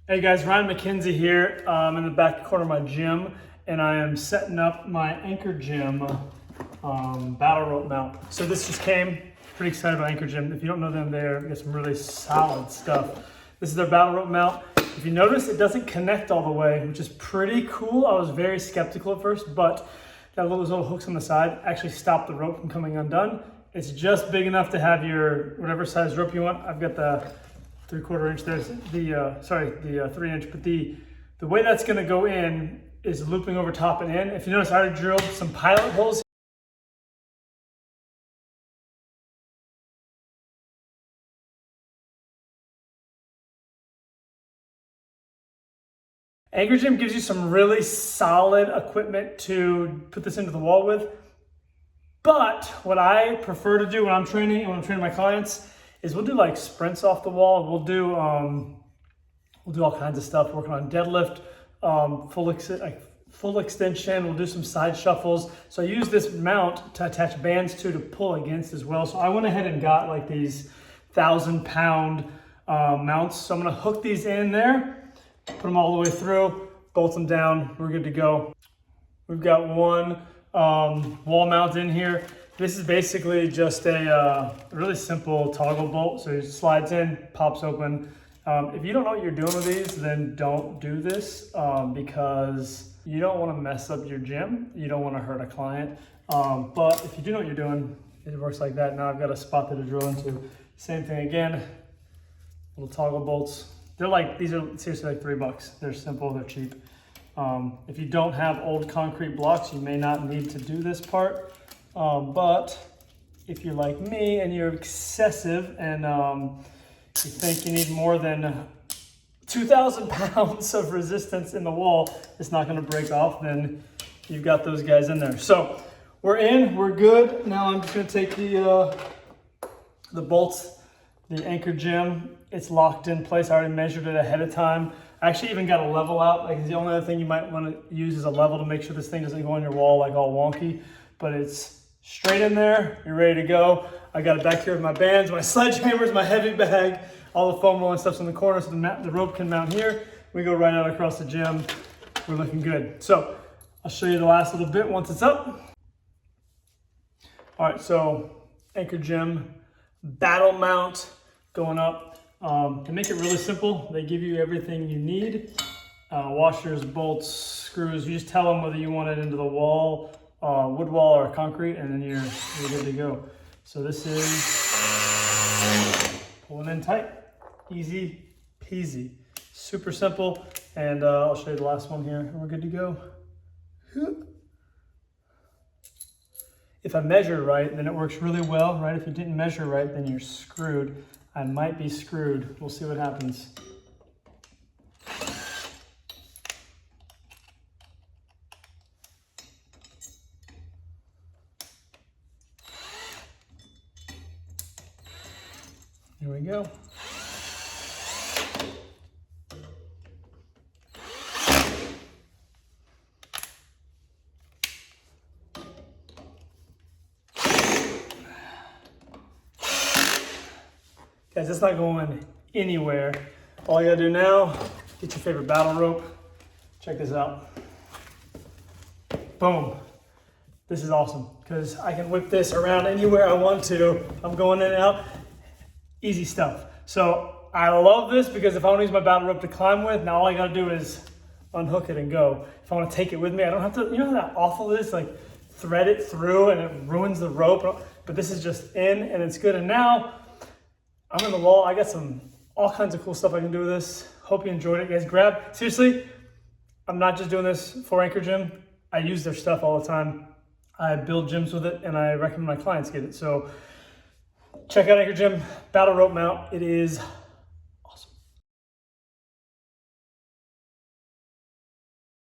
Hey guys, Ryan McKenzie here. I'm in the back corner of my gym and I am setting up my Anchor Gym battle rope mount. So this just came, pretty excited about Anchor Gym. If you don't know them, they got some really solid stuff. This is their battle rope mount. If you notice, it doesn't connect all the way, which is pretty cool. I was very skeptical at first, but those little hooks on the side actually stop the rope from coming undone. It's just big enough to have your whatever size rope you want. I've got the 3/4 inch. There's the 3 inch, but the way that's going to go in is looping over top and in. If you notice, I already drilled some pilot holes. Anchor Gym gives you some really solid equipment to put this into the wall with. But what I prefer to do when I'm training my clients is we'll do like sprints off the wall. We'll do all kinds of stuff, working on deadlift, full extension. We'll do some side shuffles. So I use this mount to attach bands to pull against as well. So I went ahead and got like these 1,000-pound mounts. So I'm gonna hook these in there, put them all the way through, bolt them down. We're good to go. We've got one wall mount in here. This is basically just a really simple toggle bolt. So it slides in, pops open. If you don't know what you're doing with these, then don't do this because you don't want to mess up your gym. You don't want to hurt a client. But if you do know what you're doing, it works like that. Now I've got a spot that to drill into. Same thing again, little toggle bolts. These are seriously like $3. They're simple, they're cheap. If you don't have old concrete blocks, you may not need to do this part. But if you're like me and you're excessive and you think you need more than 2,000 pounds of resistance in the wall, it's not going to break off, then you've got those guys in there. So we're in, we're good. Now I'm just going to take the bolts, the Anchor Gym. It's locked in place. I already measured it ahead of time. I actually even got a level out. Like the only other thing you might want to use is a level to make sure this thing doesn't go on your wall like all wonky, but it's straight in there. You're ready to go. I got it back here with my bands, my sledgehammers, my heavy bag, all the foam rolling stuff's in the corner so the rope can mount here. We go right out across the gym. We're looking good. So I'll show you the last little bit once it's up. All right, so Anchor Gym battle mount going up. To make it really simple, they give you everything you need. Washers, bolts, screws. You just tell them whether you want it into the wall, wood wall or concrete, and then you're good to go. So this is pulling in tight, easy peasy, super simple. And I'll show you the last one here and we're good to go. If I measure right, then it works really well, right? If you didn't measure right, then you're screwed. I might be screwed. We'll see what happens. Here we go. Guys, it's not going anywhere. All you gotta do now, get your favorite battle rope. Check this out. Boom. This is awesome because I can whip this around anywhere I want to. I'm going in and out. Easy stuff. So I love this because if I want to use my battle rope to climb with, now all I gotta do is unhook it and go. If I want to take it with me, I don't have to, you know how that awful it is? Like thread it through and it ruins the rope. But this is just in and it's good. And now I'm in the wall. I got all kinds of cool stuff I can do with this. Hope you enjoyed it, guys. Seriously, I'm not just doing this for Anchor Gym. I use their stuff all the time. I build gyms with it and I recommend my clients get it. So check out Anchor Gym battle rope mount. It is